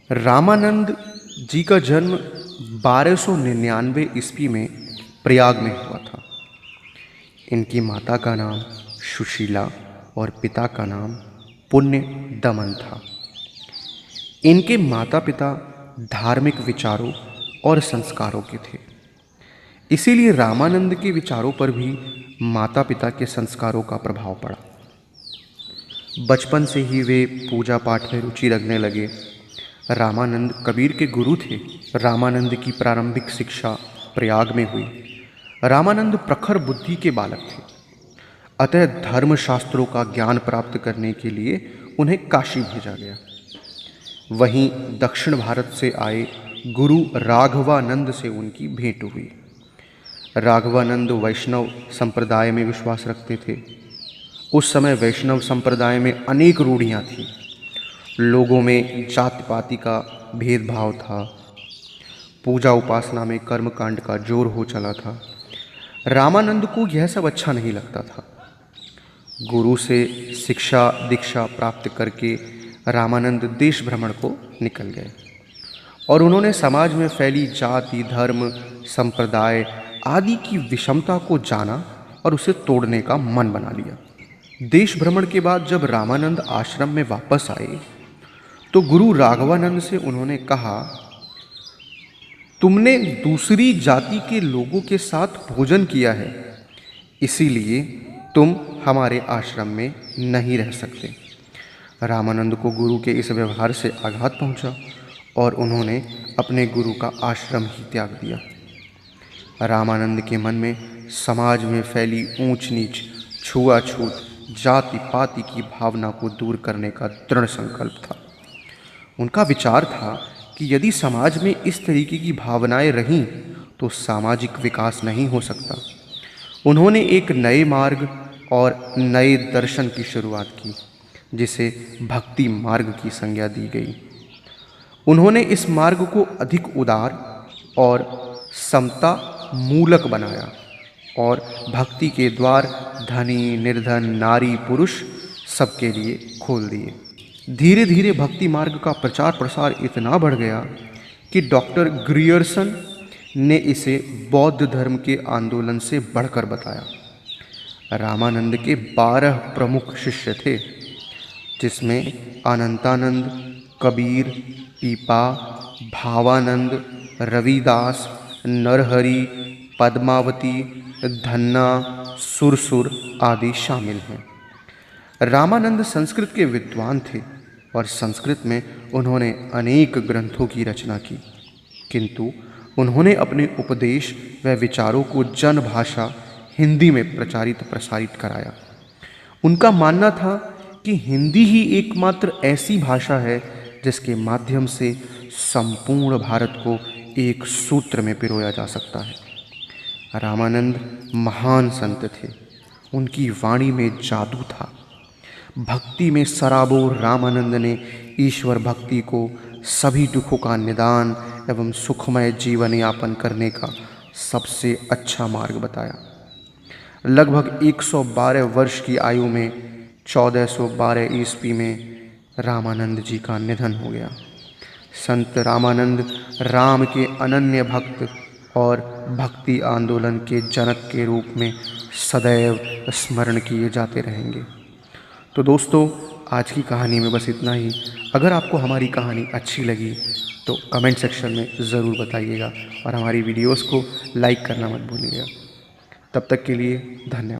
रामानंद जी का जन्म 1299 ईस्वी में प्रयाग में हुआ था। इनकी माता का नाम सुशीला और पिता का नाम पुण्य दमन था। इनके माता पिता धार्मिक विचारों और संस्कारों के थे, इसीलिए रामानंद के विचारों पर भी माता पिता के संस्कारों का प्रभाव पड़ा। बचपन से ही वे पूजा पाठ में रुचि रखने लगे। रामानंद कबीर के गुरु थे। रामानंद की प्रारंभिक शिक्षा प्रयाग में हुई। रामानंद प्रखर बुद्धि के बालक थे, अतः धर्मशास्त्रों का ज्ञान प्राप्त करने के लिए उन्हें काशी भेजा गया। वहीं दक्षिण भारत से आए गुरु राघवानंद से उनकी भेंट हुई। राघवानंद वैष्णव संप्रदाय में विश्वास रखते थे। उस समय वैष्णव संप्रदाय में अनेक रूढ़ियाँ थीं। लोगों में जाति पाति का भेदभाव था। पूजा उपासना में कर्मकांड का जोर हो चला था। रामानंद को यह सब अच्छा नहीं लगता था। गुरु से शिक्षा दीक्षा प्राप्त करके रामानंद देश भ्रमण को निकल गए और उन्होंने समाज में फैली जाति धर्म संप्रदाय आदि की विषमता को जाना और उसे तोड़ने का मन बना लिया। देश भ्रमण के बाद जब रामानंद आश्रम में वापस आए तो गुरु राघवानंद से उन्होंने कहा, तुमने दूसरी जाति के लोगों के साथ भोजन किया है, इसीलिए तुम हमारे आश्रम में नहीं रह सकते। रामानंद को गुरु के इस व्यवहार से आघात पहुंचा और उन्होंने अपने गुरु का आश्रम ही त्याग दिया। रामानंद के मन में समाज में फैली ऊंच नीच छुआछूत जाति पाति की भावना को दूर करने का दृढ़ संकल्प था। उनका विचार था कि यदि समाज में इस तरीके की भावनाएं रहीं तो सामाजिक विकास नहीं हो सकता। उन्होंने एक नए मार्ग और नए दर्शन की शुरुआत की, जिसे भक्ति मार्ग की संज्ञा दी गई। उन्होंने इस मार्ग को अधिक उदार और समता मूलक बनाया और भक्ति के द्वार धनी निर्धन नारी पुरुष सबके लिए खोल दिए। धीरे धीरे भक्ति मार्ग का प्रचार प्रसार इतना बढ़ गया कि डॉक्टर ग्रियर्सन ने इसे बौद्ध धर्म के आंदोलन से बढ़कर बताया। रामानंद के 12 प्रमुख शिष्य थे, जिसमें अनंतानंद, कबीर, पीपा, भावानंद, रविदास, नरहरि, पद्मावती, धन्ना, सुरसुर आदि शामिल हैं। रामानंद संस्कृत के विद्वान थे और संस्कृत में उन्होंने अनेक ग्रंथों की रचना की, किंतु उन्होंने अपने उपदेश व विचारों को जन भाषा हिंदी में प्रचारित प्रसारित कराया। उनका मानना था कि हिंदी ही एकमात्र ऐसी भाषा है जिसके माध्यम से संपूर्ण भारत को एक सूत्र में पिरोया जा सकता है। रामानंद महान संत थे। उनकी वाणी में जादू था। भक्ति में सराबोर रामानंद ने ईश्वर भक्ति को सभी दुखों का निदान एवं सुखमय जीवन यापन करने का सबसे अच्छा मार्ग बताया। लगभग 112 वर्ष की आयु में 1412 ईस्वी में रामानंद जी का निधन हो गया। संत रामानंद राम के अनन्य भक्त और भक्ति आंदोलन के जनक के रूप में सदैव स्मरण किए जाते रहेंगे। तो दोस्तों, आज की कहानी में बस इतना ही। अगर आपको हमारी कहानी अच्छी लगी तो कमेंट सेक्शन में ज़रूर बताइएगा और हमारी वीडियोस को लाइक करना मत भूलिएगा। तब तक के लिए धन्यवाद।